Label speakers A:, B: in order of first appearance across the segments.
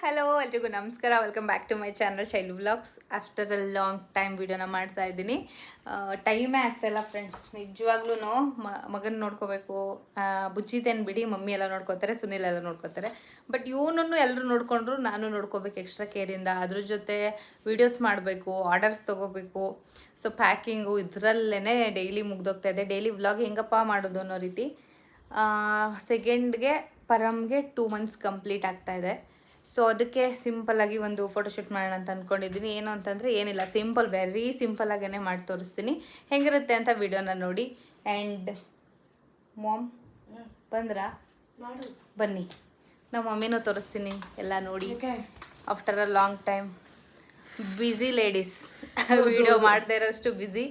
A: Hello ಎಲ್ರಿಗೂ ನಮಸ್ಕಾರ. Welcome back to my channel Shailu vlogs. After a long time ವಿಡಿಯೋನ ಮಾಡ್ತಾ ಇದ್ದೀನಿ. ಟೈಮೇ ಆಗ್ತಾಯಿಲ್ಲ ಫ್ರೆಂಡ್ಸ್. ನಿಜವಾಗ್ಲೂ ಮಗನ ನೋಡ್ಕೋಬೇಕು. ಬುಜ್ಜಿದೇನು ಬಿಡಿ, ಮಮ್ಮಿ ಎಲ್ಲ ನೋಡ್ಕೋತಾರೆ, ಸುನಿಲ್ ಎಲ್ಲ ನೋಡ್ಕೋತಾರೆ. ಬಟ್ ಇವನನ್ನು ಎಲ್ಲರೂ ನೋಡಿಕೊಂಡ್ರು ನಾನು ನೋಡ್ಕೋಬೇಕು ಎಕ್ಸ್ಟ್ರಾ ಕೇರಿಂದ. ಅದ್ರ ಜೊತೆ ವೀಡಿಯೋಸ್ ಮಾಡಬೇಕು, ಆರ್ಡರ್ಸ್ ತೊಗೋಬೇಕು. ಸೊ ಪ್ಯಾಕಿಂಗು ಇದರಲ್ಲೇ ಡೈಲಿ ಮುಗ್ದೋಗ್ತಾ ಇದೆ. ಡೈಲಿ ವ್ಲಾಗ್ ಹೆಂಗಪ್ಪ ಮಾಡೋದು ಅನ್ನೋ ರೀತಿ. ಸೆಕೆಂಡ್ಗೆ ಪರಮ್ಗೆ 2 months ಕಂಪ್ಲೀಟ್ ಆಗ್ತಾಯಿದೆ. ಸೊ ಅದಕ್ಕೆ ಸಿಂಪಲ್ಲಾಗಿ ಒಂದು ಫೋಟೋಶೂಟ್ ಮಾಡೋಣ ಅಂತ ಅಂದ್ಕೊಂಡಿದ್ದೀನಿ. ಏನು ಅಂತಂದರೆ ಏನಿಲ್ಲ, ವೆರಿ ಸಿಂಪಲ್ಲಾಗೇ ಮಾಡಿ ತೋರಿಸ್ತೀನಿ. ಹೆಂಗಿರುತ್ತೆ ಅಂತ ವಿಡಿಯೋನ ನೋಡಿ. ಆ್ಯಂಡ್ ಮಾಮ್ ಬಂದ್ರಾ? ಬನ್ನಿ, ನಮ್ಮ ಮಮ್ಮಿನೂ ತೋರಿಸ್ತೀನಿ ಎಲ್ಲ ನೋಡಿ. After a long time busy ladies video ಮಾಡದೇ ಇರೋಷ್ಟು ಬ್ಯುಸಿ.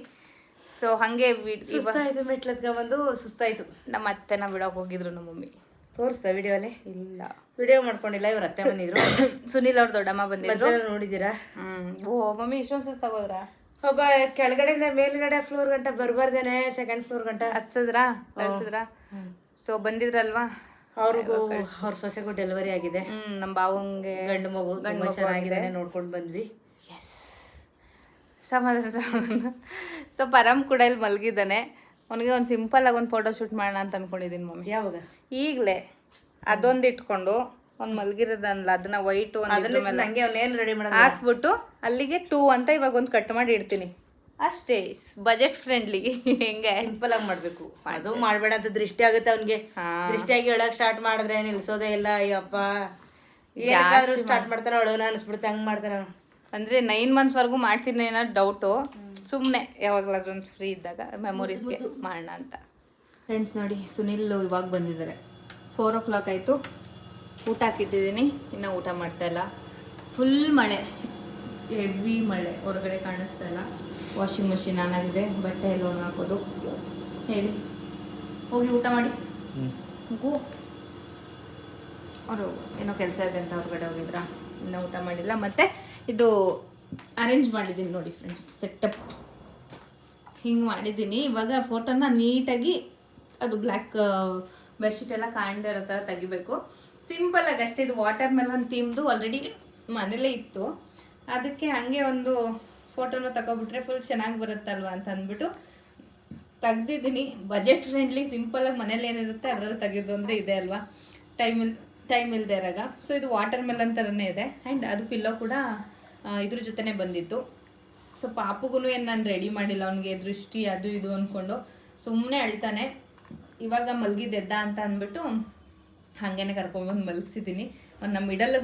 A: ಸೊ ಹಾಗೆ
B: ಸುಸ್ತಾಯಿತು, ಮೆಟ್ಲತ್ಗೆ ಬಂದು ಸುಸ್ತಾಯಿತು.
A: ನಮ್ಮ ಅತ್ತೆನ ಬಿಡೋಕೆ ಹೋಗಿದ್ರು ನಮ್ಮ ಮಮ್ಮಿ.
B: ತೋರಿಸ್ತಾ ವಿಡಿಯೋಲಿ?
A: ಇಲ್ಲ,
B: ವಿಡಿಯೋ ಮಾಡ್ಕೊಂಡಿಲ್ಲ. ಇವ್ರ ಅತ್ತೆ ಬಂದಿದ್ರು.
A: ಸುನಿಲ್ ಅವ್ರ ದೊಡ್ಡಮ್ಮ ಬಂದಿದ್ರು.
B: ನೋಡಿದ್ದೀರಾ?
A: ಓ ಮಮ್ಮಿ ಇಷ್ಟೊಂದು ಸುಸ್ತಾಗೋದ್ರಾ?
B: ಒಬ್ಬ ಕೆಳಗಡೆಯಿಂದ ಮೇಲ್ಗಡೆ ಫ್ಲೋರ್ ಗಂಟ ಬರ್ಬಾರ್ದೇನೆ, ಸೆಕೆಂಡ್ ಫ್ಲೋರ್ ಗಂಟ
A: ಹತ್ಸಿದ್ರಾ ಕಳ್ಸಿದ್ರಾ? ಸೊ ಬಂದಿದ್ರಲ್ವಾ,
B: ಅವ್ರಿಗೂ ಅವ್ರ ಸೊಸೆಗೂ ಡೆಲಿವರಿ ಆಗಿದೆ.
A: ನಮ್ಮ ಬಾವಂಗೆ
B: ಗಂಡು ಮಗು ಚೆನ್ನಾಗಿದೆ, ನೋಡ್ಕೊಂಡು ಬಂದ್ವಿ.
A: ಎಸ್, ಸಮಾಧಾನ. ಸೊ ಪರಮ್ ಕೂಡ ಇಲ್ಲಿ ಮಲಗಿದ್ದಾನೆ. ಅವನಿಗೆ ಒಂದು ಸಿಂಪಲ್ಲಾಗಿ ಒಂದು ಫೋಟೋ ಶೂಟ್ ಮಾಡೋಣ ಅಂತ ಅಂದ್ಕೊಂಡಿದ್ದೀನಿ ಮಮ್ಮಿ.
B: ಯಾವಾಗ?
A: ಈಗಲೇ ಅದೊಂದು ಇಟ್ಕೊಂಡು ಒಂದು ಮಲಗಿರೋದನ್ನಲ್ಲ, ಅದನ್ನ ವೈಟ್ ಒಂದು
B: ಹಂಗೆ ಅವ್ನೇನು ರೆಡಿ ಮಾಡೋದು
A: ಹಾಕ್ಬಿಟ್ಟು ಅಲ್ಲಿಗೆ 2 ಅಂತ ಇವಾಗ ಒಂದು ಕಟ್ ಮಾಡಿ ಇಡ್ತೀನಿ ಅಷ್ಟೇ. Budget friendly. ಹೆಂಗೆ
B: ಸಿಂಪಲ್ ಆಗಿ ಮಾಡಬೇಕು. ಅದು ಮಾಡಬೇಡ ಅಂತ ದೃಷ್ಟಿ ಆಗುತ್ತೆ ಅವನಿಗೆ. ದೃಷ್ಟಿಯಾಗಿ ಹೇಳಕ್ ಸ್ಟಾರ್ಟ್ ಮಾಡಿದ್ರೆ ನಿಲ್ಸೋದೇ ಇಲ್ಲ. ಅಯ್ಯಪ್ಪ, ಯಾರಾದ್ರೂ ಸ್ಟಾರ್ಟ್ ಮಾಡ್ತಾನೆ ಅಳೋನ ಅನಿಸ್ಬಿಡುತ್ತೆ. ಹಂಗೆ ಮಾಡ್ತಾನೆ.
A: ಅಂದರೆ 9 monthsವರೆಗೂ ಮಾಡ್ತೀನಿ ಅನ್ನೋ ಡೌಟು. ಸುಮ್ಮನೆ ಯಾವಾಗಲಾದ್ರೂ ಒಂದು ಫ್ರೀ ಇದ್ದಾಗ ಮೆಮೊರೀಸ್ಗೆ ಮಾಡೋಣ ಅಂತ. ಫ್ರೆಂಡ್ಸ್ ನೋಡಿ, ಸುನಿಲ್ ಇವಾಗ ಬಂದಿದ್ದಾರೆ. 4 o'clock ಆಯಿತು. ಊಟ ಹಾಕಿಟ್ಟಿದ್ದೀನಿ, ಇನ್ನೂ ಊಟ ಮಾಡ್ತಾಯಿಲ್ಲ. ಫುಲ್ ಮಳೆ, ಹೆವಿ ಮಳೆ, ಹೊರಗಡೆ ಕಾಣಿಸ್ತಾ ಇಲ್ಲ. ವಾಷಿಂಗ್ ಮಷಿನ್ ಆನ್ ಆಗಿದೆ, ಬಟ್ಟೆ ಎಲ್ಲ ಒಣ ಹಾಕೋದು. ಹೇಳಿ, ಹೋಗಿ ಊಟ ಮಾಡಿ. ಅವರು ಏನೋ ಕೆಲಸ ಇದೆ ಅಂತ ಹೊರಗಡೆ ಹೋಗಿದ್ರಾ? ಇನ್ನೂ ಊಟ ಮಾಡಿಲ್ಲ. ಮತ್ತು ಇದು ಅರೇಂಜ್ ಮಾಡಿದ್ದೀನಿ ನೋಡಿ ಫ್ರೆಂಡ್ಸ್, ಸೆಟಪ್ ಹಿಂಗೆ ಮಾಡಿದ್ದೀನಿ. ಇವಾಗ ಫೋಟೋನ ನೀಟಾಗಿ ಅದು ಬ್ಲ್ಯಾಕ್ ಬೆಡ್ಶೀಟ್ ಎಲ್ಲ ಕಾಣದೇ ಇರೋ ಥರ ತೆಗಿಬೇಕು. ಸಿಂಪಲ್ಲಾಗಿ ಅಷ್ಟೇ. ಇದು ವಾಟರ್ ಮೆಲನ್ ಥೀಮ್ದು ಆಲ್ರೆಡಿ ಮನೇಲೇ ಇತ್ತು. ಅದಕ್ಕೆ ಹಾಗೆ ಒಂದು ಫೋಟೋನ ತಗೊಬಿಟ್ರೆ ಫುಲ್ ಚೆನ್ನಾಗಿ ಬರುತ್ತಲ್ವ ಅಂತ ಅಂದ್ಬಿಟ್ಟು ತೆಗ್ದಿದ್ದೀನಿ. ಬಜೆಟ್ ಫ್ರೆಂಡ್ಲಿ, ಸಿಂಪಲ್ಲಾಗಿ ಮನೇಲಿ ಏನಿರುತ್ತೆ ಅದರಲ್ಲಿ ತೆಗೆದು ಅಂದರೆ ಇದೆ ಅಲ್ವಾ, ಟೈಮ್ ಇಲ್ಲದೆ ಇರಾಗ. ಸೊ ಇದು ವಾಟರ್ ಮೆಲನ್ ಥರನೇ ಇದೆ. ಆ್ಯಂಡ್ ಅದು ಪಿಲ್ಲೋ ಕೂಡ ಇದ್ರ ಜೊತೆನೇ ಬಂದಿತ್ತು. ಸೊ ಪಾಪುಗೂ ಏನು ನಾನು ರೆಡಿ ಮಾಡಿಲ್ಲ, ಅವನಿಗೆ ದೃಷ್ಟಿ ಅದು ಇದು ಅಂದ್ಕೊಂಡು ಸುಮ್ಮನೆ ಅಳ್ತಾನೆ. ಇವಾಗ ಮಲಗಿದ್ದೆದ್ದ ಅಂತ ಅಂದ್ಬಿಟ್ಟು ಹಾಗೇನೆ ಕರ್ಕೊಂಡ್ಬಂದು ಮಲಗಿಸಿದ್ದೀನಿ. ನಮ್ಮ ಮಿಡಲ್ಗೆ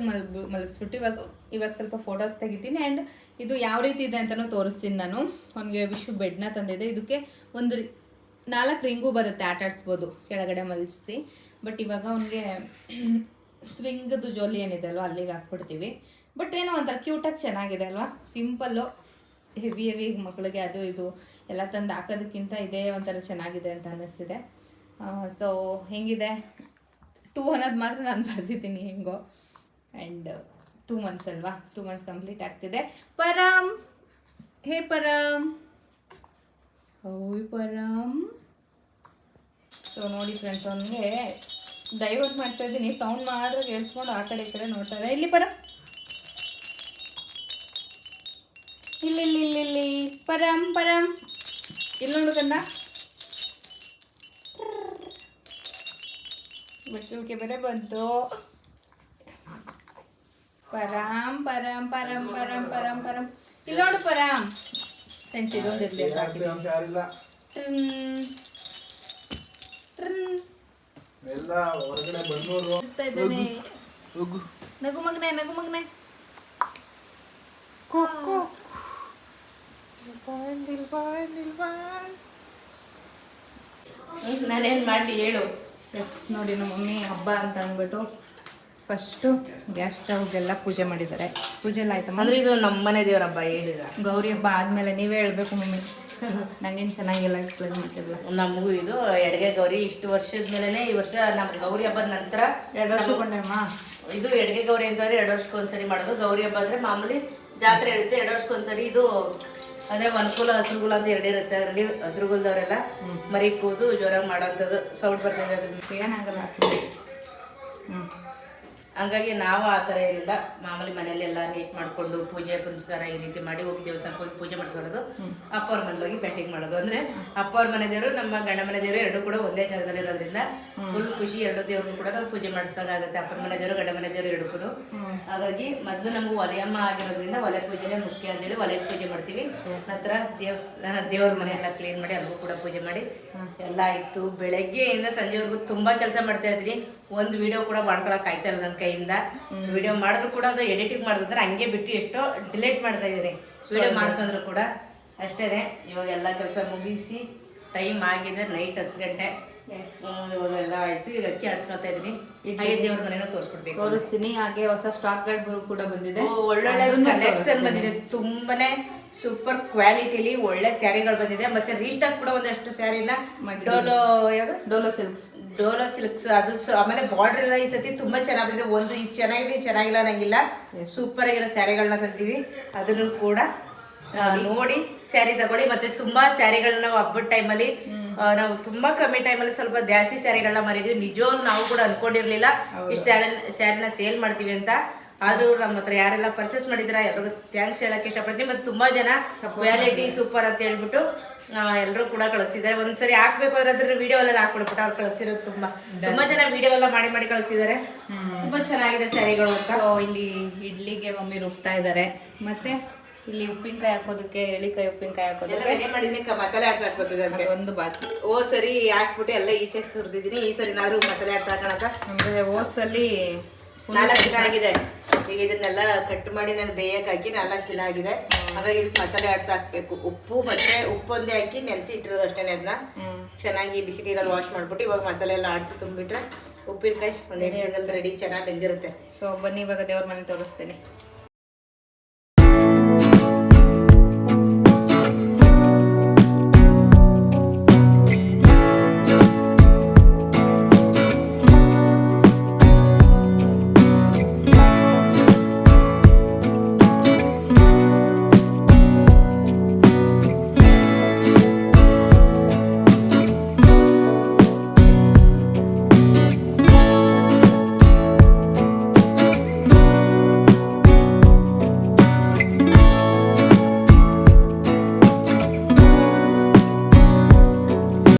A: ಮಲಗಿಸ್ಬಿಟ್ಟು ಇವಾಗ ಸ್ವಲ್ಪ ಫೋಟೋಸ್ ತೆಗಿತೀನಿ. ಆ್ಯಂಡ್ ಇದು ಯಾವ ರೀತಿ ಇದೆ ಅಂತಲೂ ತೋರಿಸ್ತೀನಿ ನಾನು. ಅವನಿಗೆ ವಿಶು ಬೆಡ್ನ ತಂದಿದೆ. ಇದಕ್ಕೆ ಒಂದು 4 ರಿಂಗು ಬರುತ್ತೆ, ಆಟಾಡಿಸ್ಬೋದು ಕೆಳಗಡೆ ಮಲಗಿಸಿ. ಬಟ್ ಇವಾಗ ಅವನಿಗೆ ಸ್ವಿಂಗ್ದು ಜೋಲಿ ಏನಿದೆ ಅಲ್ವಾ, ಅಲ್ಲಿಗೆ ಹಾಕ್ಬಿಡ್ತೀವಿ. ಬಟ್ ಏನೋ ಒಂಥರ ಕ್ಯೂಟಾಗಿ ಚೆನ್ನಾಗಿದೆ ಅಲ್ವಾ. ಸಿಂಪಲ್ಲು, ಹೆವಿ ಮಕ್ಕಳಿಗೆ ಅದು ಇದು ಎಲ್ಲ ತಂದು ಹಾಕೋದಕ್ಕಿಂತ ಇದೇ ಒಂಥರ ಚೆನ್ನಾಗಿದೆ ಅಂತ ಅನ್ನಿಸ್ತಿದೆ. ಸೊ ಹೆಂಗಿದೆ 2 ಅನ್ನೋದು ಮಾತ್ರ ನಾನು ಬರೆದಿದ್ದೀನಿ ಹೆಂಗೋ. ಆ್ಯಂಡ್ 2 months ಅಲ್ವಾ, 2 months ಕಂಪ್ಲೀಟ್ ಆಗ್ತಿದೆ. ಪರಮ್, ಹೇ ಪರಮ್, ಓಯ್ ಪರಮ್. ಸೊ ನೋಡಿ ಫ್ರೆಂಡ್ಸ್, ಅವನಿಗೆ ಡೈವರ್ಟ್ ಮಾಡ್ತಾ ಇದ್ದೀನಿ. ಸೌಂಡ್ ಮಾತ್ರ ಕೇಳಿಸ್ಕೊಂಡು ಆ ಕಡೆ ಈ ಕಡೆ ನೋಡ್ತಾ ಇದೆ. ಇಲ್ಲಿ ಪರಮ್, ಇಲ್ಲಿ ಪರಮ್ ಇಲ್ಲಿ ನೋಡೋದನ್ನ. ಬಸ್ಸಲ್ಗೆ ಬೇರೆ ಬಂತು. ಪರಮ್ ಇಲ್ಲಿ ನೋಡು ಪರಮ್. ಫ್ರೆಂಡ್ಸ್ ಇದೊಂದು ನಗು ಮಗ್ನೆ
B: ನಾನೇನು ಮಾಡಲಿ ಹೇಳು.
A: ಎಸ್ ನೋಡಿ, ನಮ್ಮ ಮಮ್ಮಿ ಹಬ್ಬ ಅಂತ ಅಂದ್ಬಿಟ್ಟು ಫಸ್ಟು ಗ್ಯಾಸ್ ಸ್ಟವ್ಗೆಲ್ಲ ಪೂಜೆ ಮಾಡಿದ್ದಾರೆ. ಪೂಜೆ ಎಲ್ಲ ಆಯ್ತಮ್ಮ?
B: ಅಂದರೆ ಇದು ನಮ್ಮ ಮನೆ ದೇವ್ರ ಹಬ್ಬ ಹೇಳಿದ.
A: ಗೌರಿ ಹಬ್ಬ ಆದಮೇಲೆ ನೀವೇ ಹೇಳ್ಬೇಕು ಮಮ್ಮಿ, ನಂಗೇನು ಚೆನ್ನಾಗಿಲ್ಲ ಎಕ್ಸ್ಪ್ಲೇನ್ ಮಾಡ್ತಿದ್ವಿ.
B: ನಮಗೂ ಇದು ಎಡಗೆ ಗೌರಿ ಇಷ್ಟು ವರ್ಷದ ಮೇಲೆ, ಈ ವರ್ಷ ನಮ್ಮ ಗೌರಿ ಹಬ್ಬದ ನಂತರ
A: 2 ವರ್ಷಕೊಂಡಮ್ಮ.
B: ಇದು ಎಡಗೆ ಗೌರಿ ಅಂತಂದರೆ 2 ವರ್ಷಕ್ಕೊಂದ್ಸರಿ ಮಾಡೋದು. ಗೌರಿ ಹಬ್ಬ ಅಂದರೆ ಮಾಮೂಲಿ ಜಾತ್ರೆ ಇರುತ್ತೆ, 2 ವರ್ಷಕ್ಕೊಂದ್ಸರಿ. ಇದು ಅಂದರೆ ಅನುಕೂಲ ಹಸಿರುಗುಲ ಅಂತ 2 ಇರುತ್ತೆ. ಅದರಲ್ಲಿ ಹಸಿರುಗುಲದವರೆಲ್ಲ ಮರಿ ಕೂದು ಜೋರಾಗಿ ಮಾಡೋವಂಥದ್ದು. ಸೌಂಡ್ ಬರ್ತಿದೆ, ಅದು
A: ಏನಾಗಲ್ಲ.
B: ಹಂಗಾಗಿ ನಾವು ಆ ಥರ ಏನಿಲ್ಲ, ಮಾಮೂಲಿ ಮನೆಯಲ್ಲೆಲ್ಲ ನೀಟ್ ಮಾಡಿಕೊಂಡು ಪೂಜೆ ಪುನಸ್ಕಾರ ಈ ರೀತಿ ಮಾಡಿ ಹೋಗಿ ದೇವಸ್ಥಾನಕ್ಕೆ ಹೋಗಿ ಪೂಜೆ ಮಾಡಿಸ್ಕೊಳ್ಳೋದು, ಅಪ್ಪ ಅವ್ರ ಮನೇಲಿ ಹೋಗಿ ಬ್ಯಾಟಿಂಗ್ ಮಾಡೋದು. ಅಂದರೆ ಅಪ್ಪ ಅವ್ರ ಮನೆ ದೇವರು ನಮ್ಮ ಗಂಡ ಮನೆ ದೇವರು ಎರಡೂ ಕೂಡ ಒಂದೇ ಜಾಗದಲ್ಲಿ ಇರೋದ್ರಿಂದ ಫುಲ್ ಖುಷಿ. ಎರಡು ದೇವ್ರನ್ನು ಕೂಡ ನಾವು ಪೂಜೆ ಮಾಡಿಸಿದಾಗ ಆಗುತ್ತೆ, ಅಪ್ಪನ ಮನೆ ದೇವರು ಗಂಡ ಮನೆ ದೇವರು ಎರಡಕ್ಕೂ. ಹಾಗಾಗಿ ಮೊದಲು ನಮಗೂ ಒಲೆಯಮ್ಮ ಆಗಿರೋದ್ರಿಂದ ಒಲೆ ಪೂಜೆನೇ ಮುಖ್ಯ ಅಂತೇಳಿ ಒಲೆ ಪೂಜೆ ಮಾಡ್ತೀವಿ. ನಂತರ ದೇವ್ರ ಮನೆ ಎಲ್ಲ ಕ್ಲೀನ್ ಮಾಡಿ ಅಲ್ಲಿಗೂ ಕೂಡ ಪೂಜೆ ಮಾಡಿ ಎಲ್ಲ ಆಯಿತು. ಬೆಳಗ್ಗೆಯಿಂದ ಸಂಜೆವರೆಗೂ ತುಂಬ ಕೆಲಸ ಮಾಡ್ತಾ ಇದ್ರಿ. ಒಂದು ವಿಡಿಯೋ ಕೂಡ ಮಾಡ್ಕೊಳಕ್ ಆಯ್ತಾ ಇಲ್ಲ ನನ್ನ ಕೈಯಿಂದ. ವಿಡಿಯೋ ಮಾಡಿದ್ರು ಕೂಡ ಅದು ಎಡಿಟಿಂಗ್ ಮಾಡಿದ್ರೆ ಹಂಗೆ ಬಿಟ್ಟು ಎಷ್ಟೋ ಡಿಲೀಟ್ ಮಾಡ್ತಾ ಇದ್ದೀನಿ. ವಿಡಿಯೋ ಮಾಡ್ಕೊಂಡ್ರು ಕೂಡ ಅಷ್ಟೇ. ಇವಾಗ ಎಲ್ಲ ಕೆಲಸ ಮುಗಿಸಿ ಟೈಮ್ ಆಗಿದೆ, ನೈಟ್ 10 ಗಂಟೆ. ಇವಾಗೆಲ್ಲ ಆಯ್ತು. ಈಗ ಅಕ್ಕಿ ಆಡ್ಸ್ಕೊಳ್ತಾ ಇದ್ದೀನಿ. ಹಾಗೆ ದೇವ್ರ ಮನೇನೂ
A: ತೋರಿಸ್ತೀನಿ. ಹಾಗೆ ಹೊಸ ಸ್ಟಾಕ್ಗಳು ಕೂಡ ಬಂದಿದೆ,
B: ಒಳ್ಳೊಳ್ಳೆ ಕಲೆಕ್ಷನ್ ಬಂದಿದೆ. ತುಂಬಾನೇ ಸೂಪರ್ ಕ್ವಾಲಿಟಿಲಿ ಒಳ್ಳೆ ಸ್ಯಾರಿಗಳು ಬಂದಿದೆ. ಮತ್ತೆ ರೀಸ್ಟಾಕ್ ಕೂಡ ಒಂದಷ್ಟು ಸ್ಯಾರಿನ ಡೋಲೋ ಸಿಲ್ಕ್ಸ್ ಅದು ಆಮೇಲೆ ಬಾರ್ಡರ್ ಎಲ್ಲ ಈ ಸತಿ ತುಂಬಾ ಚೆನ್ನಾಗಿ ಬಂದಿದೆ. ಒಂದು ಇದು ಚೆನ್ನಾಗಿದೆ, ಚೆನ್ನಾಗಿಲ್ಲ ಅನ್ನಂಗಿಲ್ಲ, ಸೂಪರ್ ಆಗಿರೋ ಸ್ಯಾರಿಗಳನ್ನ ತಂತೀವಿ. ಅದನ್ನು ಕೂಡ ನೋಡಿ ಸ್ಯಾರಿ ತಗೊಳ್ಳಿ. ಮತ್ತೆ ತುಂಬಾ ಸ್ಯಾರಿಗಳನ್ನ ನಾವು ಹಬ್ಬದ ಟೈಮಲ್ಲಿ ನಾವು ತುಂಬಾ ಕಮ್ಮಿ ಟೈಮಲ್ಲಿ ಸ್ವಲ್ಪ ಜಾಸ್ತಿ ಸ್ಯಾರಿಗಳನ್ನ ಮಾರಿದ್ವಿ. ನಿಜವಾಗ್ಲೂ ನಾವು ಕೂಡ ಅನ್ಕೊಂಡಿರ್ಲಿಲ್ಲ ಇಷ್ಟು ಸ್ಯಾರಿನ ಸೇಲ್ ಮಾಡ್ತೀವಿ ಅಂತ. ಆದ್ರೂ ನಮ್ಮ ಹತ್ರ ಯಾರೆಲ್ಲ ಪರ್ಚೇಸ್ ಮಾಡಿದ್ರ ಎಲ್ರಿಗೂ ಥ್ಯಾಂಕ್ಸ್ ಹೇಳಕ್ ಇಷ್ಟಪಡ್ತೀನಿ. ಮತ್ತೆ ತುಂಬಾ ಜನ ಕ್ವಾಲಿಟಿ ಸೂಪರ್ ಅಂತ ಹೇಳ್ಬಿಟ್ಟು ಎಲ್ಲರೂ ಕೂಡ ಕಳಿಸಿದ್ದಾರೆ. ಒಂದ್ಸರಿ ಹಾಕ್ಬೇಕು ಅಂದ್ರೆ ಅದ್ರ ವಿಡಿಯೋ ಎಲ್ಲ ಹಾಕ್ಬಿಡ್ಬಿಟ್ಟು ಅವ್ರು ಕಳಿಸಿರೋದು ತುಂಬಾ ಜನ ವಿಡಿಯೋ ಎಲ್ಲ ಮಾಡಿ ಕಳಿಸಿದ್ದಾರೆ. ತುಂಬಾ ಚೆನ್ನಾಗಿದೆ ಸ್ಯಾರಿಗಳು ಅಂತ.
A: ಇಲ್ಲಿ ಇಡ್ಲಿಗೆ ಮಮ್ಮಿ ರುಬ್ತಾ ಇದ್ದಾರೆ. ಮತ್ತೆ ಇಲ್ಲಿ ಉಪ್ಪಿನಕಾಯಿ ಹಾಕೋದಕ್ಕೆ, ಎಳಿಕಾಯಿ ಉಪ್ಪಿನಕಾಯಿ ಹಾಕೋದಕ್ಕೆ
B: ರೆಡಿ ಮಾಡಿದೀನಿ. ಮಸಾಲೆ ಆಡ್ಸ್ ಹಾಕ್ಬೇಕು
A: ಒಂದು ಬಾಕಿ.
B: ಸರಿ ಹಾಕ್ಬಿಟ್ಟು ಎಲ್ಲ ಈಚೆ ಸುರಿದಿದ್ದೀನಿ. ಈ ಸರಿ ನಾನು ಮಸಾಲೆ ಆಡ್ಸ್ ಹಾಕೋಣ
A: ಅಂದ್ರೆ ಓಸಲ್ಲಿ
B: 4 ದಿನ ಆಗಿದೆ. ಈಗ ಇದನ್ನೆಲ್ಲ ಕಟ್ ಮಾಡಿ ನಾನು ಬೇಯಕ್ಕೆ ಹಾಕಿ 4 ದಿನ ಆಗಿದೆ. ಹಾಗಾಗಿ ಇದಕ್ಕೆ ಮಸಾಲೆ ಆಡ್ಸ್ ಹಾಕ್ಬೇಕು. ಉಪ್ಪು ಮತ್ತೆ ಉಪ್ಪೊಂದೇ ಹಾಕಿ ನೆನೆಸಿ ಇಟ್ಟಿರೋದು ಅಷ್ಟೇ. ಅದನ್ನ ಚೆನ್ನಾಗಿ ಬಿಸಿ ನೀರಲ್ಲಿ ವಾಶ್ ಮಾಡ್ಬಿಟ್ಟು ಇವಾಗ ಮಸಾಲೆ ಎಲ್ಲ ಆಡಿಸಿ ತುಂಬಿಟ್ರೆ ಉಪ್ಪಿನಕಾಯಿ ಒಂದ್ 8 ರೆಡಿ ಚೆನ್ನಾಗಿ ಬೆಂದಿರುತ್ತೆ.
A: ಸೊ ಬನ್ನಿ ಇವಾಗ ದೇವ್ರ ಮನೆ ತೋರಿಸ್ತೀನಿ.